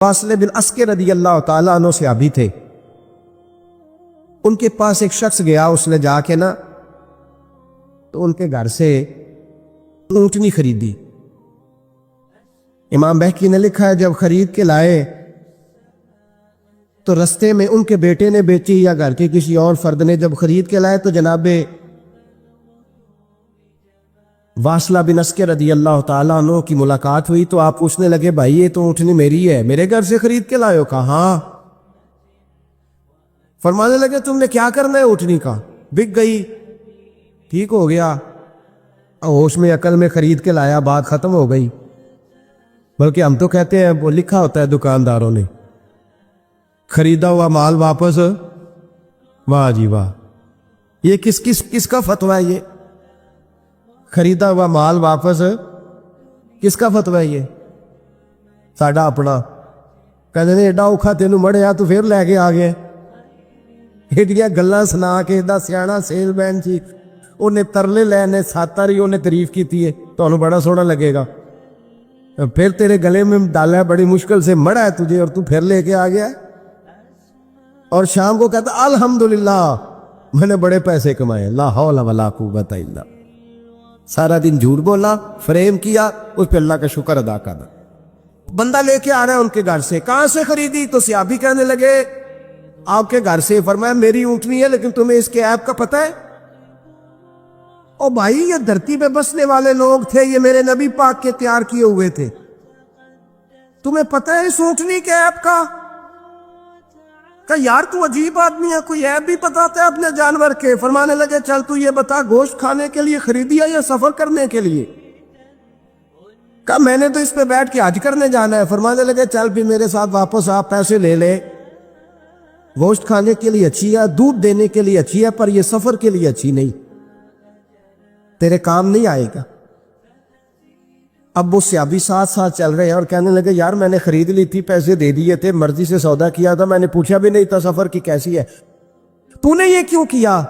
واصل بن اسکر رضی اللہ تعالیٰ عنہ صحابی تھے، ان کے پاس ایک شخص گیا، اس نے جا کے نا تو ان کے گھر سے اونٹنی خریدی۔ امام بہقی نے لکھا ہے جب خرید کے لائے تو رستے میں ان کے بیٹے نے بیچی یا گھر کے کسی اور فرد نے جب خرید کے لائے تو جناب واصلہ بن اسکر رضی اللہ تعالیٰ عنہ کی ملاقات ہوئی تو آپ پوچھنے لگے بھائی یہ تو اونٹنی میری ہے، میرے گھر سے خرید کے لائے ہو؟ کہا ہاں۔ فرمانے لگے تم نے کیا کرنا ہے اونٹنی کا؟ بک گئی، ٹھیک ہو گیا، ہوش میں عقل میں خرید کے لایا، بات ختم ہو گئی۔ بلکہ ہم تو کہتے ہیں وہ لکھا ہوتا ہے دکانداروں نے خریدا ہوا مال واپس، واہ جی واہ، یہ کس کا فتویٰ ہے؟ یہ خریدا ہوا مال واپس کس کا فتویٰ ہے؟ یہ ساڈا اپنا کہتے ہیں ایڈا اوکھا تینوں مڑیا تو پھر لے کے آ گئے، ایڈیاں گلاں سنا کے ایڈا سیاح سیل مین سی انہیں ترلے لینے ساتاری انہیں تعریف کی ہے تو بڑا سونا لگے گا، پھر تیرے گلے میں ڈالا بڑی مشکل سے مڑا ہے تجھے اور تو پھر لے کے آ گیا ہے، اور شام کو کہتا الحمدللہ میں نے بڑے پیسے کمائے، لا حول ولا قوت الا، سارا دن جھوٹ بولا، فریم کیا، اس پہ اللہ کا شکر ادا کرنا۔ بندہ لے کے آ رہا ہے ان کے گھر سے، کہاں سے خریدی؟ تو صحابی کہنے لگے آپ کے گھر سے۔ فرمایا میری اونٹنی ہے لیکن تمہیں اس کے عیب کا پتہ ہے؟ او بھائی یہ دھرتی پہ بسنے والے لوگ تھے، یہ میرے نبی پاک کے تیار کیے ہوئے تھے، تمہیں پتہ ہے اس اونٹنی کے عیب کا؟ کہ یار تو عجیب آدمی ہے، کوئی عیب بھی بتاتا ہے اپنے جانور کے۔ فرمانے لگے چل تو یہ بتا گوشت کھانے کے لیے خریدی ہے یا سفر کرنے کے لیے؟ کہا میں نے تو اس پہ بیٹھ کے حج کرنے جانا ہے۔ فرمانے لگے چل بھی میرے ساتھ واپس آپ پیسے لے لے، گوشت کھانے کے لیے اچھی ہے، دودھ دینے کے لیے اچھی ہے، پر یہ سفر کے لیے اچھی نہیں، تیرے کام نہیں آئے گا۔ اب وہ صحابی ساتھ ساتھ چل رہے ہیں اور کہنے لگے یار میں نے خرید لی تھی، پیسے دے دیے تھے، مرضی سے سودا کیا تھا، میں نے پوچھا بھی نہیں تھا سفر کی کیسی ہے، تو نے یہ کیوں کیا؟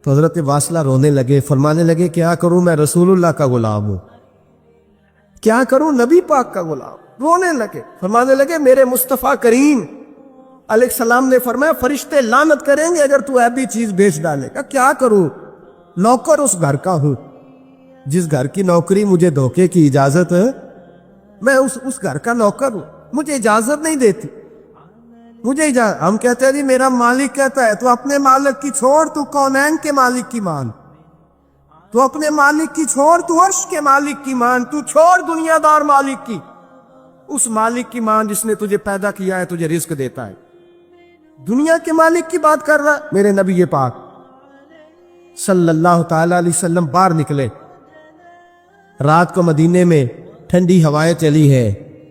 تو حضرت واصلہ رونے لگے، فرمانے لگے کیا کروں، میں رسول اللہ کا غلام ہوں، کیا کروں، نبی پاک کا غلام۔ رونے لگے، فرمانے لگے میرے مصطفیٰ کریم علیہ السلام نے فرمایا فرشتے لعنت کریں گے اگر تو ایبی چیز بیچ ڈالے گا۔ کیا کروں، نوکر اس گھر کا ہوں، جس گھر کی نوکری مجھے دھوکے کی اجازت ہے، میں اس گھر کا نوکر ہوں، مجھے اجازت نہیں دیتی، مجھے اجازت۔ ہم کہتے ہیں جی میرا مالک کہتا ہے، تو اپنے مالک کی چھوڑ، تو کونین کے مالک کی مان، تو اپنے مالک کی چھوڑ، تو عرش کے مالک کی مان، تو چھوڑ دنیا دار مالک کی، اس مالک کی مان جس نے تجھے پیدا کیا ہے، تجھے رزق دیتا ہے۔ دنیا کے مالک کی بات کر رہا میرے نبی پاک صلی اللہ تعالی علیہ وسلم باہر نکلے، رات کو مدینے میں ٹھنڈی ہوائیں چلی ہے،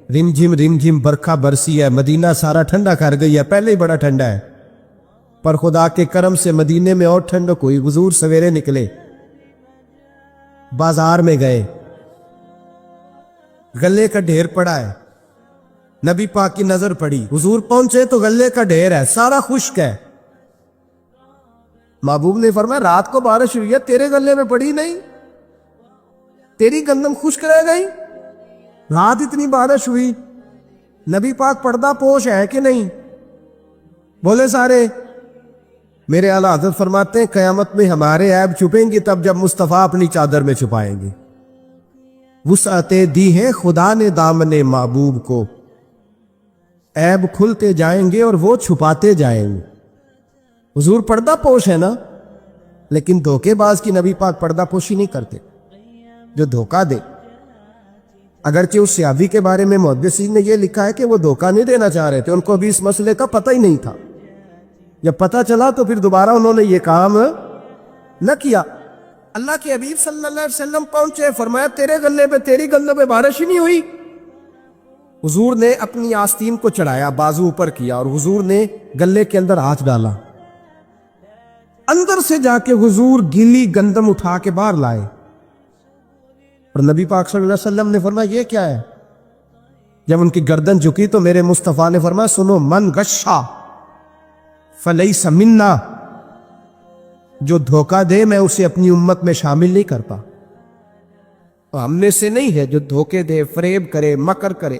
رم جھم برکھا برسی ہے، مدینہ سارا ٹھنڈا کر گئی ہے، پہلے ہی بڑا ٹھنڈا ہے، پر خدا کے کرم سے مدینے میں اور ٹھنڈک ہوئی۔ حضور سویرے نکلے، بازار میں گئے، غلے کا ڈھیر پڑا ہے، نبی پاک کی نظر پڑی، حضور پہنچے تو غلے کا ڈھیر ہے، سارا خشک ہے۔ محبوب نے فرمایا رات کو بارش ہوئی ہے، تیرے غلے میں پڑی نہیں، تیری گندم خشک رہ گئی، رات اتنی بارش ہوئی۔ نبی پاک پردہ پوش ہے کہ نہیں؟ بولے سارے۔ میرے اعلیٰ حضرت فرماتے ہیں قیامت میں ہمارے عیب چھپیں گے تب جب مصطفیٰ اپنی چادر میں چھپائیں گے۔ وسعتیں دی ہیں خدا نے دامن محبوب کو، عیب کھلتے جائیں گے اور وہ چھپاتے جائیں گے۔ حضور پردہ پوش ہے نا، لیکن دھوکے باز کی نبی پاک پردہ پوشی نہیں کرتے، جو دھوکہ دے۔ اگرچہ اس صحابی کے بارے میں محدثین نے یہ لکھا ہے کہ وہ دھوکہ نہیں دینا چاہ رہے تھے، ان کو ابھی اس مسئلے کا پتہ ہی نہیں تھا، جب پتہ چلا تو پھر دوبارہ انہوں نے یہ کام نہ کیا۔ اللہ کے حبیب صلی اللہ علیہ وسلم پہنچے، فرمایا تیرے گلے پہ تیری گلے پہ بارش ہی نہیں ہوئی۔ حضور نے اپنی آستین کو چڑھایا، بازو اوپر کیا، اور حضور نے گلے کے اندر ہاتھ ڈالا، اندر سے جا کے حضور گیلی گندم اٹھا کے باہر لائے، اور نبی پاک صلی اللہ علیہ وسلم نے فرمایا یہ کیا ہے؟ جب ان کی گردن جھکی تو میرے مصطفیٰ نے فرمایا سنو، من غشا فلیس منا، جو دھوکہ دے میں اسے اپنی امت میں شامل نہیں کرتا، ہم نے سے نہیں ہے جو دھوکے دے، فریب کرے، مکر کرے۔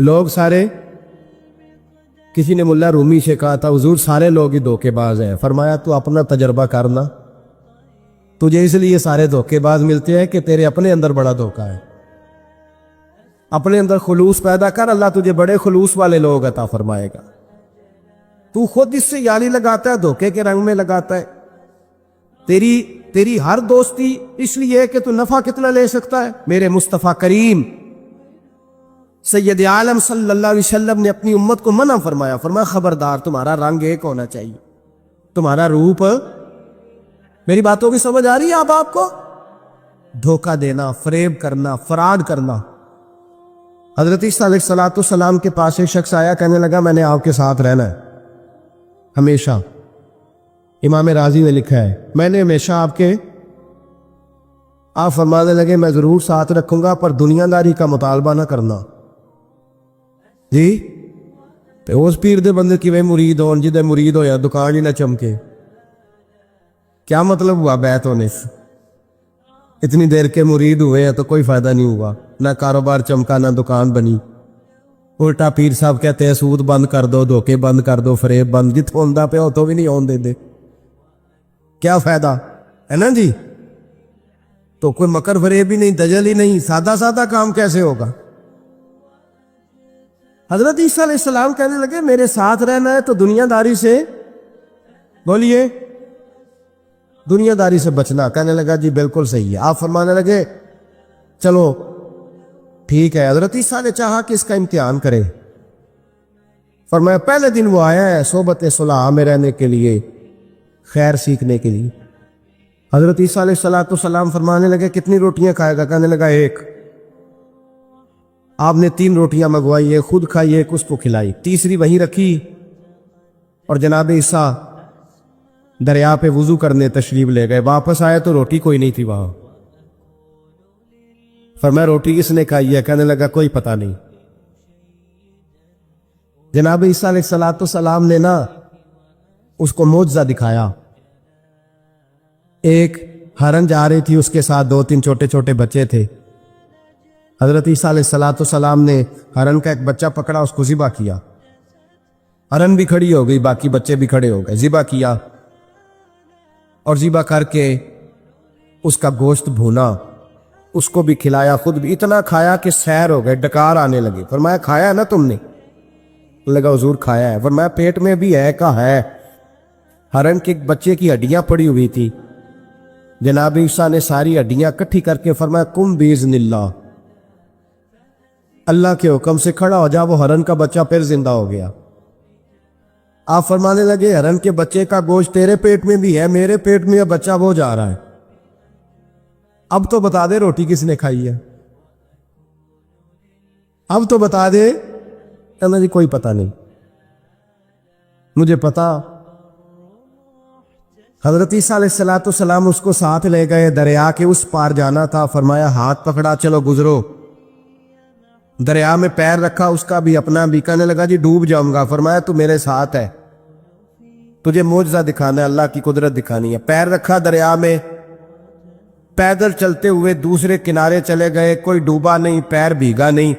لوگ سارے، کسی نے ملا رومی سے کہا تھا حضور سارے لوگ ہی دھوکے باز ہیں. فرمایا تو اپنا تجربہ کرنا، تجھے اس لیے سارے دھوکے باز ملتے ہیں کہ تیرے اپنے اندر بڑا دھوکا ہے. اپنے اندر خلوص پیدا کر، اللہ تجھے بڑے خلوص والے لوگ عطا فرمائے گا. تو خود اس سے یاری لگاتا ہے، دھوکے کے رنگ میں لگاتا ہے. تیری ہر دوستی اس لیے کہ تو نفع کتنا لے سکتا ہے. میرے مصطفیٰ کریم سید عالم صلی اللہ علیہ وسلم نے اپنی امت کو منع فرمایا، فرمایا خبردار تمہارا رنگ ایک ہونا چاہیے، تمہارا روپ. میری باتوں کی سمجھ آ رہی ہے آپ کو؟ دھوکہ دینا، فریب کرنا، فراڈ کرنا. حضرت عیسیٰ علیہ السلام کے پاس ایک شخص آیا، کہنے لگا میں نے آپ کے ساتھ رہنا ہے ہمیشہ. امام راضی نے لکھا ہے میں نے ہمیشہ آپ فرمانے لگے میں ضرور ساتھ رکھوں گا پر دنیا داری کا مطالبہ نہ کرنا. جی تو اس پیر دے بندے کی مرید ہو، جدے مرید ہو یا دکان ہی نہ چمکے. کیا مطلب ہوا بیعت ہونے سے؟ اتنی دیر کے مرید ہوئے ہیں تو کوئی فائدہ نہیں ہوا، نہ کاروبار چمکا نہ دکان بنی. الٹا پیر صاحب کہتے ہیں سود بند کر دو، دھوکے بند کر دو، فریب بند. جتوں ہوندہ پہ ہو تو بھی نہیں ہون دے دے، کیا فائدہ ہے نا جی. تو کوئی مکر فریب ہی نہیں، دجل ہی نہیں، سادہ سادہ کام کیسے ہوگا. حضرت عیسیٰ علیہ السلام کہنے لگے میرے ساتھ رہنا ہے تو دنیا داری سے، بولیے دنیا داری سے بچنا. کہنے لگا جی بالکل صحیح ہے. آپ فرمانے لگے چلو ٹھیک ہے. حضرت عیسیٰ نے چاہا کہ اس کا امتحان کرے. فرمایا پہلے دن وہ آیا ہے صحبت صلح میں رہنے کے لیے، خیر سیکھنے کے لیے. حضرت عیسیٰ علیہ السلام فرمانے لگے کتنی روٹیاں کھائے گا؟ کہنے لگا ایک. آپ نے 3 روٹیاں منگوائی، ایک خود کھائی، ایک اس کو کھلائی، تیسری وہیں رکھی. اور جناب عیسیٰ دریا پہ وضو کرنے تشریف لے گئے. واپس آئے تو روٹی کوئی نہیں تھی وہاں. فرمایا روٹی کس نے کھائی ہے؟ کہنے لگا کوئی پتہ نہیں. جناب عیسیٰ علیہ السلام نے نا اس کو معجزہ دکھایا. ایک ہرن جا رہی تھی، اس کے ساتھ 2-3 چھوٹے چھوٹے بچے تھے. حضرت عیسیٰ علیہ السلام نے ہرن کا ایک بچہ پکڑا، اس کو ذبح کیا. ہرن بھی کھڑی ہو گئی، باقی بچے بھی کھڑے ہو گئے. ذبح کیا اور ذبح کر کے اس کا گوشت بھونا، اس کو بھی کھلایا، خود بھی اتنا کھایا کہ سیر ہو گئے، ڈکار آنے لگے. فرمایا کھایا ہے نا تم نے؟ لگا حضور کھایا ہے. فرمایا پیٹ میں بھی ہے؟ کہا ہے. ہرن کے بچے کی ہڈیاں پڑی ہوئی تھی. جناب عیسیٰ نے ساری ہڈیاں کٹھی کر کے فرمایا کم باذن اللہ، اللہ کے حکم سے کھڑا ہو جا. وہ ہرن کا بچہ پھر زندہ ہو گیا. آپ فرمانے لگے ہرن کے بچے کا گوشت تیرے پیٹ میں بھی ہے، میرے پیٹ میں بچہ وہ جا رہا ہے. اب تو بتا دے روٹی کس نے کھائی ہے؟ اب تو بتا دے. کہنا جی کوئی پتہ نہیں، مجھے پتا. حضرت عیسیٰ علیہ السلام اس کو ساتھ لے گئے، دریا کے اس پار جانا تھا. فرمایا ہاتھ پکڑا چلو گزرو. دریا میں پیر رکھا، اس کا بھی اپنا بھی. کہنے لگا جی ڈوب جاؤں گا. فرمایا تو میرے ساتھ ہے، تجھے معجزہ دکھانا ہے، اللہ کی قدرت دکھانی ہے. پیر رکھا دریا میں، پیدل چلتے ہوئے دوسرے کنارے چلے گئے. کوئی ڈوبا نہیں، پیر بھیگا نہیں.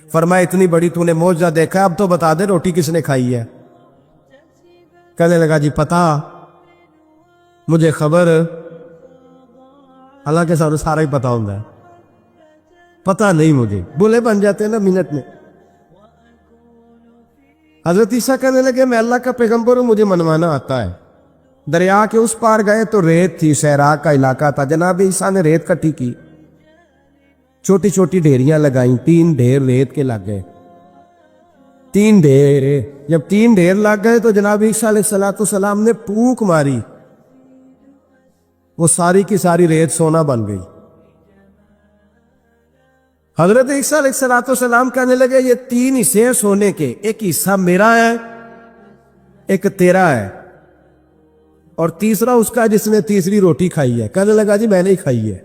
فرمایا اتنی بڑی تو نے معجزہ دیکھا، اب تو بتا دے روٹی کس نے کھائی ہے؟ کہنے لگا جی پتا مجھے خبر، اللہ کے سامنے سارا ہی پتا ہوتا ہے، پتا نہیں مجھے. بولے بن جاتے ہیں نا منٹ میں. حضرت عیسیٰ کہنے لگے میں اللہ کا پیغمبر ہوں، مجھے منوانا آتا ہے. دریا کے اس پار گئے تو ریت تھی، صحرا کا علاقہ تھا. جناب عیسیٰ نے ریت کٹھی کی، چھوٹی چھوٹی ڈھیریاں لگائیں. 3 ڈھیر ریت کے لگ گئے. 3 ڈھیر. جب 3 ڈھیر لگ گئے تو جناب عیسیٰ علیہ السلام نے پھونک ماری، وہ ساری کی ساری ریت سونا بن گئی. حضرت عیسیٰ علیہ السلام کہنے لگے یہ 3 حصے ہیں سونے کے، ایک حصہ میرا ہے، ایک تیرا ہے، اور تیسرا اس کا جس نے تیسری روٹی کھائی ہے. کہنے لگا جی میں نے ہی کھائی ہے.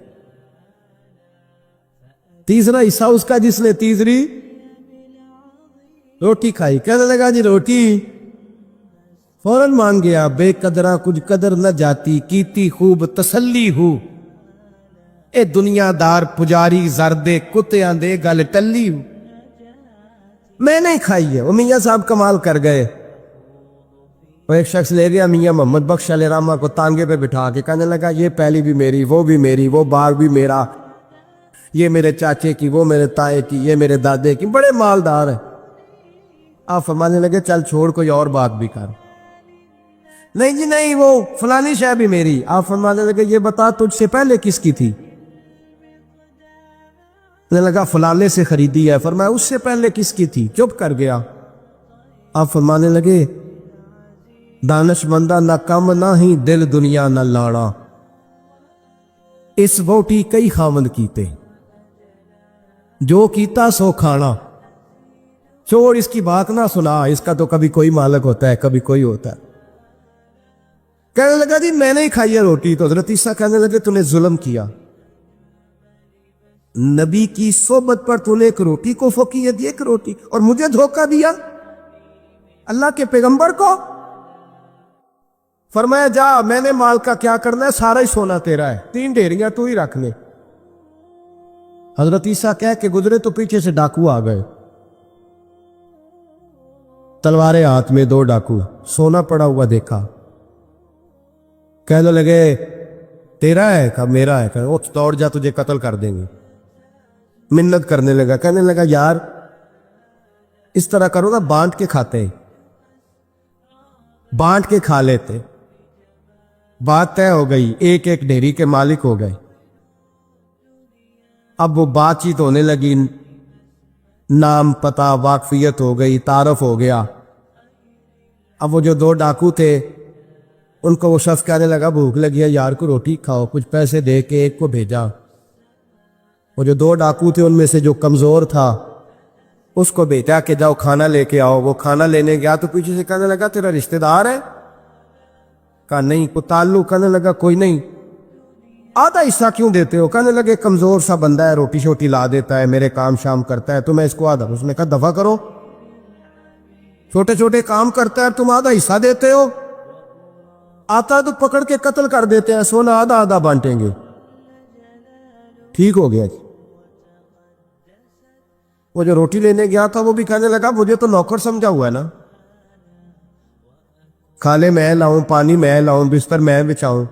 تیسرا حصہ اس کا جس نے تیسری روٹی کھائی. کہنے لگا جی روٹی. فوراً مان گیا بے قدرہ کچھ قدر نہ جاتی، کیتی خوب تسلی ہو، اے دنیا دار پجاری زردے کتیاں دے گل ٹلی ہو. میں نہیں کھائی ہے. وہ میاں صاحب کمال کر گئے. وہ ایک شخص لے گیا میاں محمد بخش علیہ رحمہ کو تانگے پہ بٹھا کے کہنے لگا یہ پہلی بھی میری، وہ بھی میری، وہ باغ بھی میرا، یہ میرے چاچے کی، وہ میرے تائے کی، یہ میرے دادے کی، بڑے مالدار ہیں. آپ فرمانے لگے چل چھوڑ کوئی اور بات بھی کر. نہیں جی نہیں، وہ فلانی شے بھی میری. آپ فرمانے لگے یہ بتا تجھ سے پہلے کس کی تھی؟ کہنے لگا فلانے سے خریدی ہے. فرمایا اس سے پہلے کس کی تھی؟ چپ کر گیا. آپ فرمانے لگے دانش مندہ نہ کم نہ ہی دل دنیا نہ لاڑا، اس ووٹی کئی خاوند کیتے، جو کیتا سو کھانا. چھوڑ اس کی بات نہ سنا، اس کا تو کبھی کوئی مالک ہوتا ہے کبھی کوئی ہوتا ہے. کہنے لگا جی میں نے ہی کھائی ہے روٹی. تو حضرت عیسیٰ کہنے لگے تو نے ظلم کیا، نبی کی صحبت پر تو نے ایک روٹی کو فوقیت دی، ایک روٹی، اور مجھے دھوکہ دیا اللہ کے پیغمبر کو. فرمایا جا میں نے مال کا کیا کرنا ہے، سارا ہی سونا تیرا ہے، 3 ڈھیریاں تو ہی رکھ لے. حضرت عیسیٰ کہہ کے گزرے تو پیچھے سے ڈاکو آ گئے، تلواریں ہاتھ میں، 2 ڈاکو، سونا پڑا ہوا دیکھا. کہنے لگے تیرا ہے؟ کہا میرا ہے. کہا اٹھ دوڑ جا تجھے قتل کر دیں گے. منت کرنے لگا. کہنے لگا یار اس طرح کرو نا، بانٹ کے کھاتے، بانٹ کے کھا لیتے. بات طے ہو گئی، ایک ایک ڈھیری کے مالک ہو گئے. اب وہ بات چیت ہونے لگی، نام پتہ واقفیت ہو گئی، تعارف ہو گیا. اب وہ جو 2 ڈاکو تھے ان کو وہ شخص کہنے لگا بھوک لگی ہے یار کو روٹی کھاؤ، کچھ پیسے دے کے ایک کو بھیجا. وہ جو 2 ڈاکو تھے ان میں سے جو کمزور تھا اس کو بھیجا کہ جاؤ کھانا لے کے آؤ. وہ کھانا لینے گیا تو پیچھے سے کہنے لگا تیرا رشتہ دار ہے؟ کہا نہیں. کوئی تعلق؟ کہنے لگا کوئی نہیں. آدھا حصہ کیوں دیتے ہو؟ کہنے لگے کمزور سا بندہ ہے، روٹی شوٹی لا دیتا ہے، میرے کام شام کرتا ہے، تو میں اس کو آدھا. اس نے کہا دفع کرو، چھوٹے چھوٹے کام کرتا ہے تم آدھا حصہ دیتے ہو، آتا تو پکڑ کے قتل کر دیتے ہیں، سونا آدھا آدھا بانٹیں گے. ٹھیک ہو گیا جی. وہ جو روٹی لینے گیا تھا وہ بھی کہنے لگا مجھے تو نوکر سمجھا ہوا ہے نا، کھانے میں لاؤں، پانی میں لاؤں، بستر میں بچھاؤں.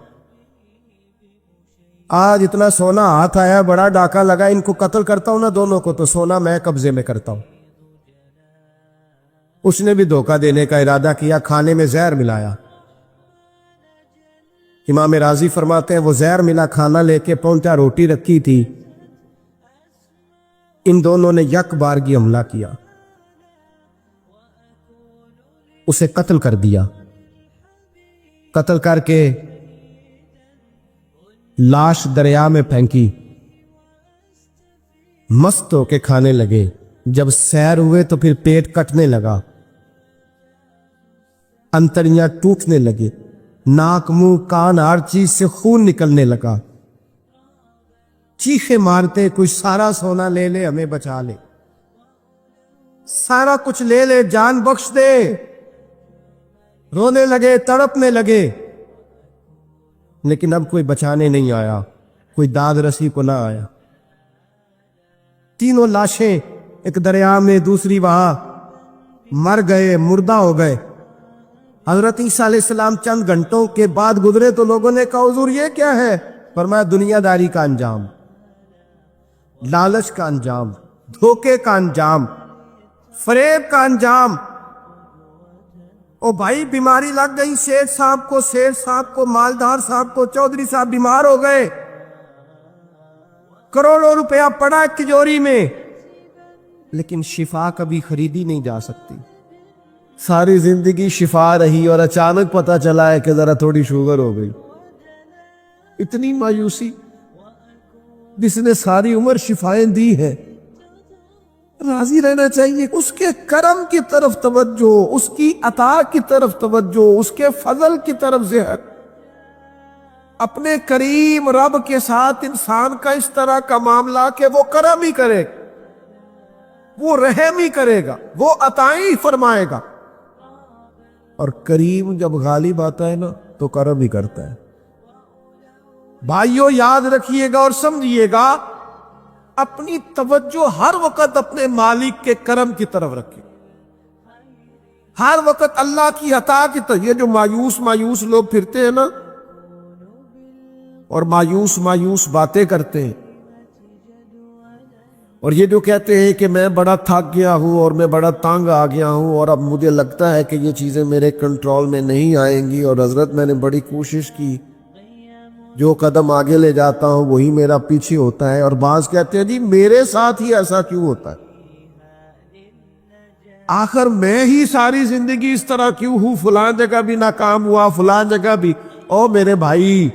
آج اتنا سونا ہاتھ آیا، بڑا ڈاکہ لگا، ان کو قتل کرتا ہوں نا دونوں کو تو سونا میں قبضے میں کرتا ہوں. اس نے بھی دھوکہ دینے کا ارادہ کیا، کھانے میں زہر ملایا. امام راضی فرماتے ہیں وہ زہر ملا کھانا لے کے پہنچا، روٹی رکھی تھی. ان دونوں نے یک بارگی حملہ کیا، اسے قتل کر دیا. قتل کر کے لاش دریا میں پھینکی. مست ہو کے کھانے لگے. جب سیر ہوئے تو پھر پیٹ کٹنے لگا، انتڑیاں ٹوٹنے لگے، ناک منہ کان ہر چیز سے خون نکلنے لگا. چیخے مارتے کوئی سارا سونا لے لے ہمیں بچا لے، سارا کچھ لے لے جان بخش دے. رونے لگے، تڑپنے لگے، لیکن اب کوئی بچانے نہیں آیا، کوئی داد رسی کو نہ آیا. 3 لاشیں، ایک دریا میں، دوسری وہاں، مر گئے، مردہ ہو گئے. حضرت عیسیٰ علیہ السلام چند گھنٹوں کے بعد گزرے تو لوگوں نے کہا حضور یہ کیا ہے؟ فرمایا دنیا داری کا انجام، لالچ کا انجام، دھوکے کا انجام، فریب کا انجام. او بھائی بیماری لگ گئی شیخ صاحب کو، مالدار صاحب کو، چودھری صاحب بیمار ہو گئے، کروڑوں روپیہ پڑا تجوری میں، لیکن شفا کبھی خریدی نہیں جا سکتی. ساری زندگی شفا رہی اور اچانک پتہ چلا ہے کہ ذرا تھوڑی شوگر ہو گئی. اتنی مایوسی، جس نے ساری عمر شفائیں دی ہے. راضی رہنا چاہیے، اس کے کرم کی طرف توجہ، اس کی عطا کی طرف توجہ، اس کے فضل کی طرف ذہن. اپنے کریم رب کے ساتھ انسان کا اس طرح کا معاملہ کہ وہ کرم ہی کرے، وہ رحم ہی کرے گا، وہ عطائیں ہی فرمائے گا. اور کریم جب غالب آتا ہے نا تو کرم ہی کرتا ہے. بھائیو یاد رکھیے گا اور سمجھیے گا، اپنی توجہ ہر وقت اپنے مالک کے کرم کی طرف رکھے، ہر وقت اللہ کی عطا کی طرف۔ یہ جو مایوس لوگ پھرتے ہیں نا اور مایوس باتیں کرتے ہیں، اور یہ جو کہتے ہیں کہ میں بڑا تھک گیا ہوں اور میں بڑا تنگ آ گیا ہوں اور اب مجھے لگتا ہے کہ یہ چیزیں میرے کنٹرول میں نہیں آئیں گی، اور حضرت میں نے بڑی کوشش کی، جو قدم آگے لے جاتا ہوں وہی میرا پیچھے ہوتا ہے، اور بعض کہتے ہیں جی میرے ساتھ ہی ایسا کیوں ہوتا ہے، آخر میں ہی ساری زندگی اس طرح کیوں ہوں، فلاں جگہ بھی ناکام ہوا، فلاں جگہ بھی۔ او میرے بھائی،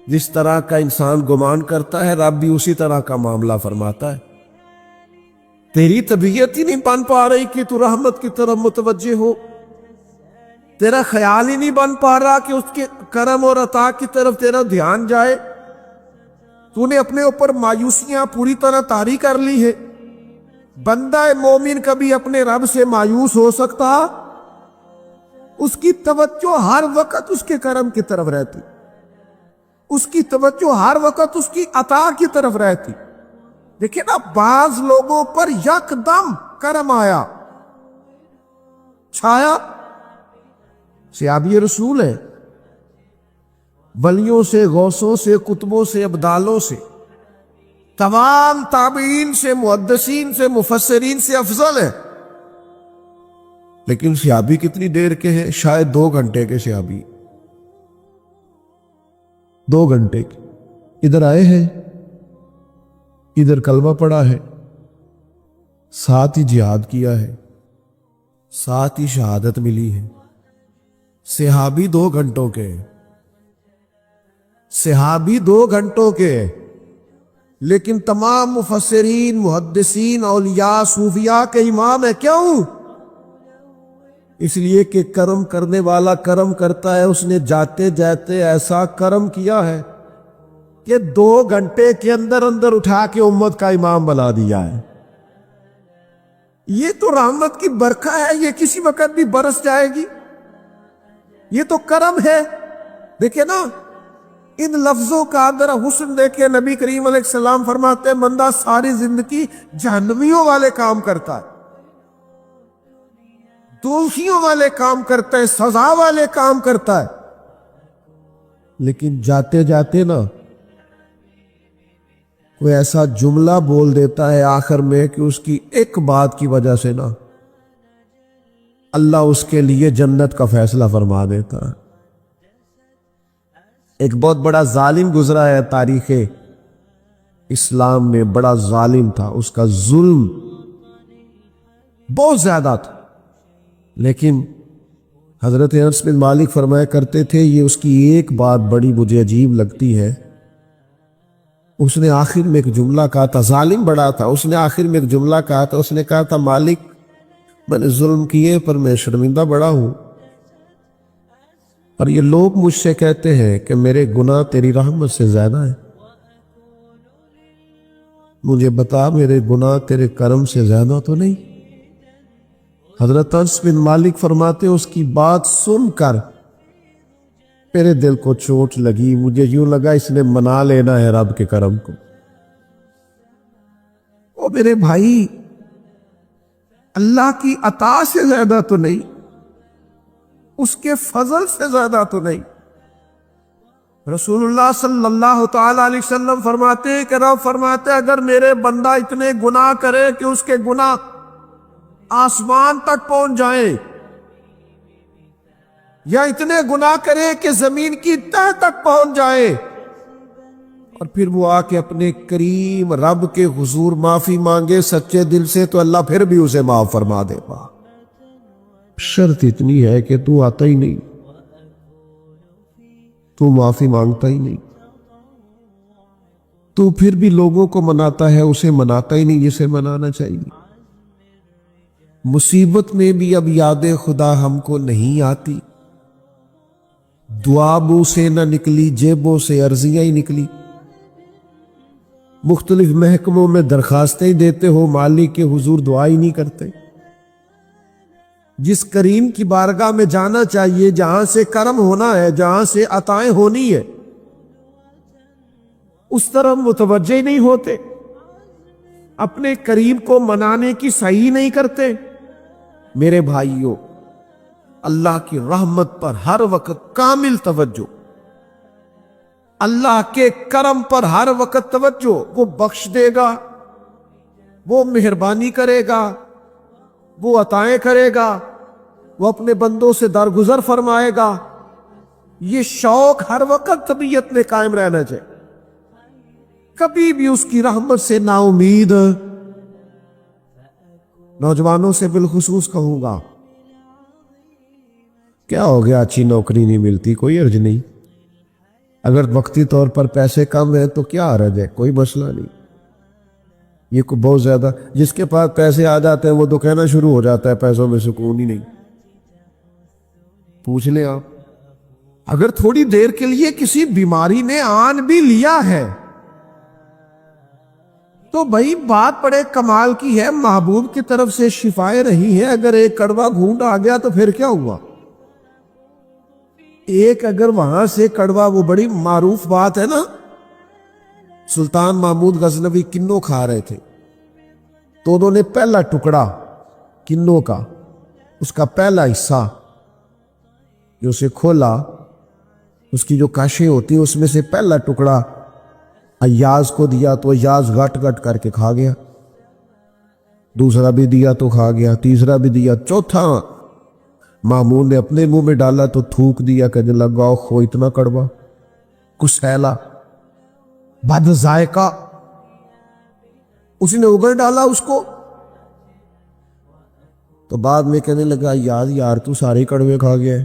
جس طرح کا انسان گمان کرتا ہے رب بھی اسی طرح کا معاملہ فرماتا ہے۔ تیری طبیعت ہی نہیں بن پا رہی کہ تو رحمت کی طرف متوجہ ہو، تیرا خیال ہی نہیں بن پا رہا کہ اس کے کرم اور عطا کی طرف تیرا دھیان جائے، تو نے اپنے اوپر مایوسیاں پوری طرح طاری کر لی ہے۔ بندہ مومن کبھی اپنے رب سے مایوس ہو سکتا؟ اس کی توجہ ہر وقت اس کے کرم کی طرف رہتی، اس کی توجہ ہر وقت اس کی عطا کی طرف رہتی۔ دیکھیں نا، بعض لوگوں پر یکدم کرم آیا، چھایا، صحابی رسول ہے، ولیوں سے، غوثوں سے، قطبوں سے، ابدالوں سے، تمام تابعین سے، محدثین سے، مفسرین سے افضل ہے، لیکن صحابی کتنی دیر کے ہیں؟ شاید 2 گھنٹے کے صحابی، 2 گھنٹے کے، ادھر آئے ہیں، ادھر کلمہ پڑھا ہے، ساتھ ہی جہاد کیا ہے، ساتھ ہی شہادت ملی ہے۔ صحابی 2 گھنٹوں کے، صحابی 2 گھنٹوں کے، لیکن تمام مفسرین، محدثین، اولیاء، صوفیاء کے امام ہے۔ کیوں؟ اس لیے کہ کرم کرنے والا کرم کرتا ہے، اس نے جاتے جاتے ایسا کرم کیا ہے کہ 2 گھنٹے کے اندر اٹھا کے امت کا امام بنا دیا ہے۔ یہ تو رحمت کی برکھا ہے، یہ کسی وقت بھی برس جائے گی، یہ تو کرم ہے۔ دیکھیں نا، ان لفظوں کا ذرا حسن دیکھیں، نبی کریم علیہ السلام فرماتے ہیں بندہ ساری زندگی جہنمیوں والے کام کرتا ہے، دوزخیوں والے کام کرتا ہے، سزا والے کام کرتا ہے، لیکن جاتے جاتے نا کوئی ایسا جملہ بول دیتا ہے آخر میں کہ اس کی ایک بات کی وجہ سے نا اللہ اس کے لیے جنت کا فیصلہ فرما دیتا ہے۔ ایک بہت بڑا ظالم گزرا ہے تاریخ اسلام میں، بڑا ظالم تھا، اس کا ظلم بہت زیادہ تھا، لیکن حضرت انس بن مالک فرمایا کرتے تھے یہ اس کی ایک بات بڑی مجھے عجیب لگتی ہے، اس نے آخر میں ایک جملہ کہا تھا، ظالم بڑا تھا، اس نے آخر میں ایک جملہ کہا تھا، اس نے کہا تھا مالک میں نے ظلم کیے پر میں شرمندہ بڑا ہوں، اور یہ لوگ مجھ سے کہتے ہیں کہ میرے گناہ تیری رحمت سے زیادہ ہیں، مجھے بتا میرے گناہ تیرے کرم سے زیادہ تو نہیں؟ حضرت انس بن مالک فرماتے اس کی بات سن کر میرے دل کو چوٹ لگی، مجھے یوں لگا اس نے منا لینا ہے رب کے کرم کو۔ او میرے بھائی، اللہ کی عطا سے زیادہ تو نہیں، اس کے فضل سے زیادہ تو نہیں۔ رسول اللہ صلی اللہ تعالی علیہ وسلم فرماتے ہیں کہ رب فرماتے اگر میرے بندہ اتنے گناہ کرے کہ اس کے گناہ آسمان تک پہنچ جائیں، یا اتنے گناہ کرے کہ زمین کی تہ تک پہنچ جائے، اور پھر وہ آ کے اپنے کریم رب کے حضور معافی مانگے سچے دل سے، تو اللہ پھر بھی اسے معاف فرما دے گا۔ شرط اتنی ہے کہ تو آتا ہی نہیں، تو معافی مانگتا ہی نہیں، تو پھر بھی لوگوں کو مناتا ہے، اسے مناتا ہی نہیں جسے منانا چاہیے۔ مصیبت میں بھی اب یاد خدا ہم کو نہیں آتی، دعا منہ سے نہ نکلی، جیبوں سے عرضیاں ہی نکلی، مختلف محکموں میں درخواستیں دیتے ہو، مالک کے حضور دعا ہی نہیں کرتے۔ جس کریم کی بارگاہ میں جانا چاہیے، جہاں سے کرم ہونا ہے، جہاں سے عطائیں ہونی ہے، اس طرح متوجہ ہی نہیں ہوتے۔ اپنے قریب کو منانے کی صحیح نہیں کرتے؟ میرے بھائیوں، اللہ کی رحمت پر ہر وقت کامل توجہ، اللہ کے کرم پر ہر وقت توجہ۔ وہ بخش دے گا، وہ مہربانی کرے گا، وہ عطائیں کرے گا، وہ اپنے بندوں سے درگزر فرمائے گا۔ یہ شوق ہر وقت طبیعت میں قائم رہنا چاہیے، کبھی بھی اس کی رحمت سے نا امید۔ نوجوانوں سے بالخصوص کہوں گا، کیا ہو گیا اچھی نوکری نہیں ملتی، کوئی عرض نہیں، اگر وقتی طور پر پیسے کم ہیں تو کیا عرض ہے، کوئی مسئلہ نہیں۔ یہ کو بہت زیادہ جس کے پاس پیسے آ جاتے ہیں وہ تو کہنا شروع ہو جاتا ہے پیسوں میں سکون ہی نہیں۔ پوچھ لیں آپ، اگر تھوڑی دیر کے لیے کسی بیماری نے آن بھی لیا ہے تو بھائی بات بڑے کمال کی ہے، محبوب کی طرف سے شفائیں رہی ہے۔ اگر ایک کڑوا گھونٹ آ گیا تو پھر کیا ہوا؟ ایک اگر وہاں سے کڑوا، وہ بڑی معروف بات ہے نا، سلطان محمود غزنوی کنو کھا رہے تھے تو انہوں نے پہلا ٹکڑا کنو کا، اس کا پہلا حصہ جو اسے کھولا، اس کی جو کاشیں ہوتی ہیں اس میں سے پہلا ٹکڑا ایاز کو دیا تو ایاز گٹ گٹ کر کے کھا گیا، دوسرا بھی دیا تو کھا گیا، تیسرا بھی دیا، چوتھا مامون نے اپنے منہ میں ڈالا تو تھوک دیا، کہنے لگا خو اتنا کڑوا، کسیلا، بد ذائقہ۔ اس نے اگل ڈالا اس کو تو بعد میں کہنے لگا یار تو سارے کڑوے کھا گیا ہے۔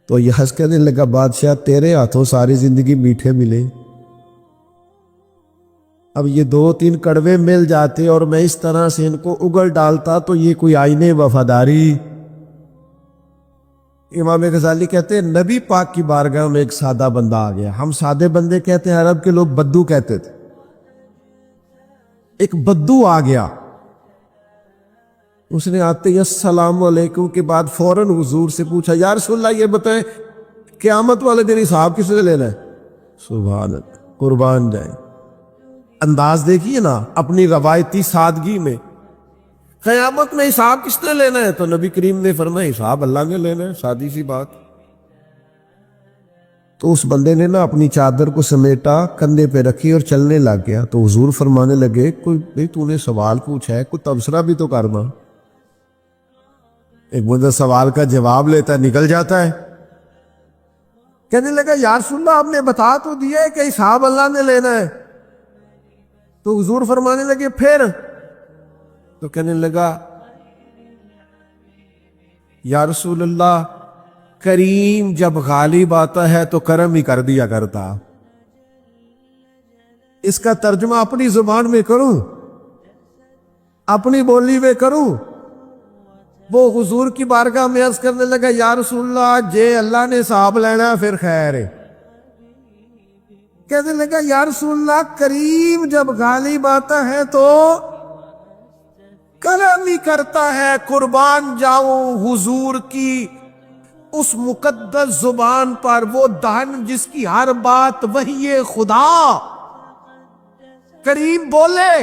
تو یحس کہنے لگا بادشاہ تیرے ہاتھوں ساری زندگی میٹھے ملے، اب یہ 2-3 کڑوے مل جاتے اور میں اس طرح سے ان کو اگل ڈالتا تو یہ کوئی آئینے وفاداری۔ امام غزالی کہتے ہیں نبی پاک کی بارگاہ میں ایک سادہ بندہ آ گیا، ہم سادے بندے کہتے ہیں، عرب کے لوگ بدو کہتے تھے، ایک بدو آ گیا، اس نے آتے ہی السلام علیکم کے بعد فوراً حضور سے پوچھا یا رسول اللہ یہ بتائیں قیامت والے دن حساب کس سے لینا ہے؟ سبحان اللہ، قربان جائیں، انداز دیکھیے نا اپنی روایتی سادگی میں، قیامت میں حساب کس نے لینا ہے؟ تو نبی کریم نے فرمایا حساب اللہ نے لینا ہے، سادی سی بات۔ تو اس بندے نے نا اپنی چادر کو سمیٹا، کندھے پہ رکھی اور چلنے لگ گیا۔ تو حضور فرمانے لگے کوئی تو نے سوال پوچھا ہے، کوئی تبصرہ بھی تو کرنا۔ ایک بندہ سوال کا جواب لیتا ہے نکل جاتا ہے۔ کہنے لگا یا رسول اللہ آپ نے بتا تو دیا ہے کہ حساب اللہ نے لینا ہے۔ تو حضور فرمانے لگے پھر؟ تو کہنے لگا یا رسول اللہ کریم جب غالب آتا ہے تو کرم ہی کر دیا کرتا۔ اس کا ترجمہ اپنی زبان میں کروں، اپنی بولی میں کروں؟ وہ حضور کی بارگاہ میں عرض کرنے لگا یا رسول اللہ جے اللہ نے حساب لینا پھر خیر ہے۔ کہنے لگا یا رسول اللہ کریم جب غالب آتا ہے تو کرم ہی کرتا ہے، قربان جاؤں حضور کی اس مقدس زبان پر، وہ دہن جس کی ہر بات وحی خدا، کریم بولے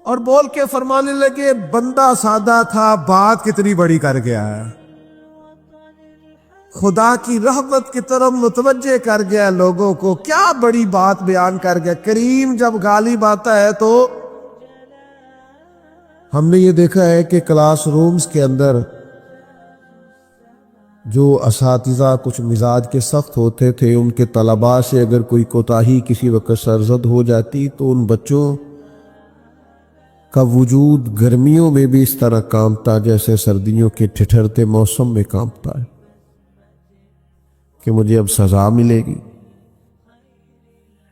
اور بول کے فرمانے لگے بندہ سادہ تھا بات کتنی بڑی کر گیا ہے، خدا کی رحمت کی طرف متوجہ کر گیا لوگوں کو، کیا بڑی بات بیان کر گیا۔ کریم جب غالب آتا ہے تو ہم نے یہ دیکھا ہے کہ کلاس رومز کے اندر جو اساتذہ کچھ مزاج کے سخت ہوتے تھے، ان کے طلباء سے اگر کوئی کوتاہی کسی وقت سرزد ہو جاتی تو ان بچوں کا وجود گرمیوں میں بھی اس طرح کانپتا جیسے سردیوں کے ٹھٹھرتے موسم میں کانپتا ہے کہ مجھے اب سزا ملے گی۔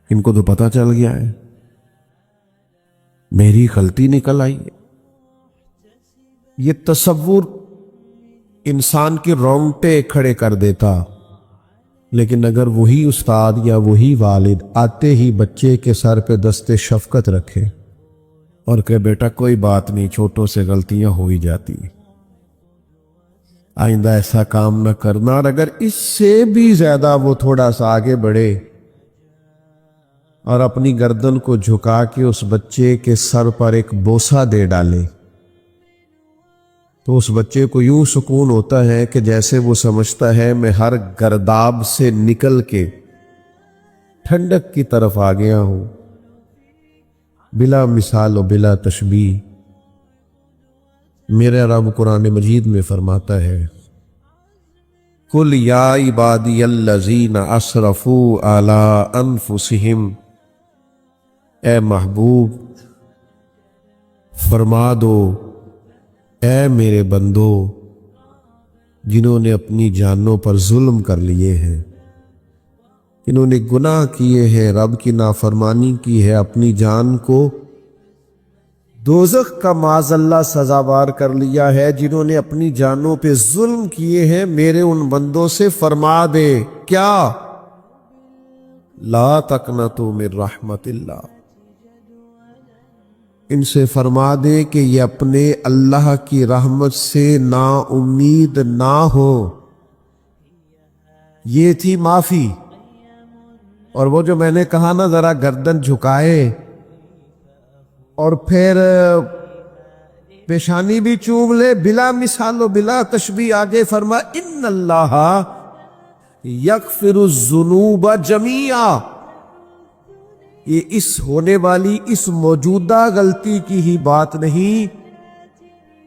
ان کو تو پتہ چل گیا ہے میری غلطی نکل آئی ہے۔ یہ تصور انسان کے رونگٹے کھڑے کر دیتا، لیکن اگر وہی استاد یا وہی والد آتے ہی بچے کے سر پہ دست شفقت رکھے اور کہ بیٹا کوئی بات نہیں، چھوٹوں سے غلطیاں ہو ہی جاتی، آئندہ ایسا کام نہ کرنا، اور اگر اس سے بھی زیادہ وہ تھوڑا سا آگے بڑھے اور اپنی گردن کو جھکا کے اس بچے کے سر پر ایک بوسہ دے ڈالے تو اس بچے کو یوں سکون ہوتا ہے کہ جیسے وہ سمجھتا ہے میں ہر گرداب سے نکل کے ٹھنڈک کی طرف آ گیا ہوں، بلا مثال و بلا تشبیہ۔ میرا رب قرآن مجید میں فرماتا ہے قُلْ يَا عِبَادِيَ الَّذِينَ أَسْرَفُوا عَلَىٰ أَنفُسِهِمْ، اے محبوب فرما دو اے میرے بندو جنہوں نے اپنی جانوں پر ظلم کر لیے ہیں، جنہوں نے گناہ کیے ہیں، رب کی نافرمانی کی ہے، اپنی جان کو دوزخ کا معاذ اللہ سزاوار کر لیا ہے، جنہوں نے اپنی جانوں پہ ظلم کیے ہیں، میرے ان بندوں سے فرما دے کیا؟ لا تقنطوا من رحمت اللہ، ان سے فرما دے کہ یہ اپنے اللہ کی رحمت سے نا امید نہ ہو۔ یہ تھی معافی، اور وہ جو میں نے کہا نا ذرا گردن جھکائے اور پھر پیشانی بھی چوم لے، بلا مثال و بلا تشبیہ آگے فرما ان اللہ یغفر الذنوب جمیعا، یہ اس ہونے والی اس موجودہ غلطی کی ہی بات نہیں،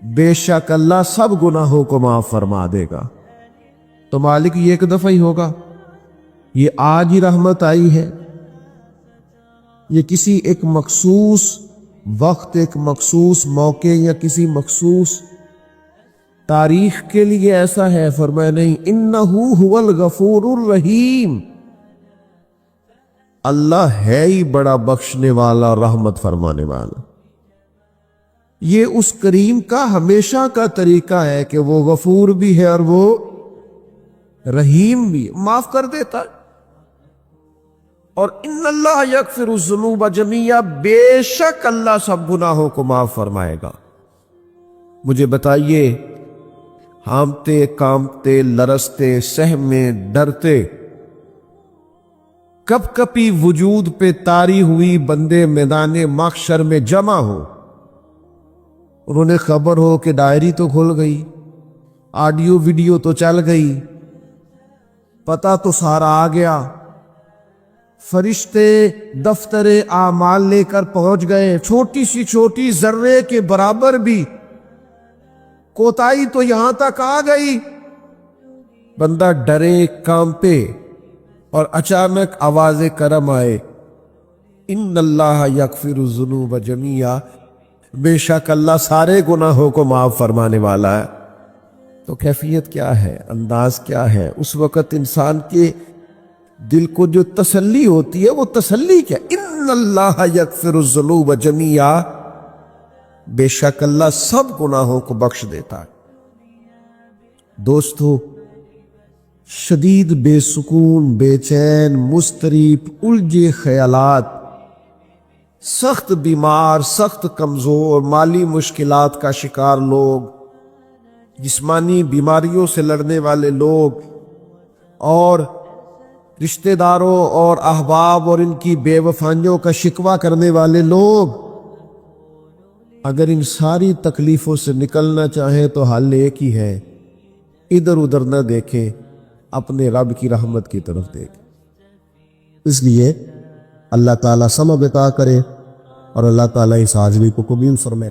بے شک اللہ سب گناہوں کو معاف فرما دے گا۔ تو مالک یہ ایک دفعہ ہی ہوگا، یہ آج ہی رحمت آئی ہے، یہ کسی ایک مخصوص وقت، ایک مخصوص موقع یا کسی مخصوص تاریخ کے لیے ایسا ہے؟ فرمایا نہیں، انہو هو الغفور الرحیم، اللہ ہے ہی بڑا بخشنے والا، رحمت فرمانے والا۔ یہ اس کریم کا ہمیشہ کا طریقہ ہے کہ وہ غفور بھی ہے اور وہ رحیم بھی، معاف کر دیتا۔ اور ان اللہ یغفر الذنوب جمیعا، بے شک اللہ سب گناہوں کو معاف فرمائے گا۔ مجھے بتائیے، ہانپتے کانپتے لرزتے سہمے ڈرتے کب کپی وجود پہ طاری ہوئی بندے میدان محشر میں جمع ہو، اور انہیں خبر ہو کہ ڈائری تو کھل گئی، آڈیو ویڈیو تو چل گئی، پتہ تو سارا آ گیا، فرشتے دفتر اعمال لے کر پہنچ گئے، چھوٹی سی چھوٹی ذرے کے برابر بھی کوتاہی تو یہاں تک آ گئی، بندہ ڈرے کانپے، اور اچانک آواز کرم آئے ان اللہ یغفر الذنوب جمیعا، بے شک اللہ سارے گناہوں کو معاف فرمانے والا ہے۔ تو کیفیت کیا ہے، انداز کیا ہے؟ اس وقت انسان کے دل کو جو تسلی ہوتی ہے، وہ تسلی کیا؟ ان اللہ یغفر الذنوب جمیعا، بے شک اللہ سب گناہوں کو بخش دیتا ہے۔ دوستو، شدید بے سکون، بے چین، مضطرب، الجھے خیالات، سخت بیمار، سخت کمزور، مالی مشکلات کا شکار لوگ، جسمانی بیماریوں سے لڑنے والے لوگ، اور رشتہ داروں اور احباب اور ان کی بے وفائیوں کا شکوہ کرنے والے لوگ، اگر ان ساری تکلیفوں سے نکلنا چاہیں تو حل ایک ہی ہے، ادھر ادھر نہ دیکھیں، اپنے رب کی رحمت کی طرف دیکھیں۔ اس لیے اللہ تعالیٰ سمجھ عطا کرے اور اللہ تعالیٰ اس حاضری کو قبول فرمائے۔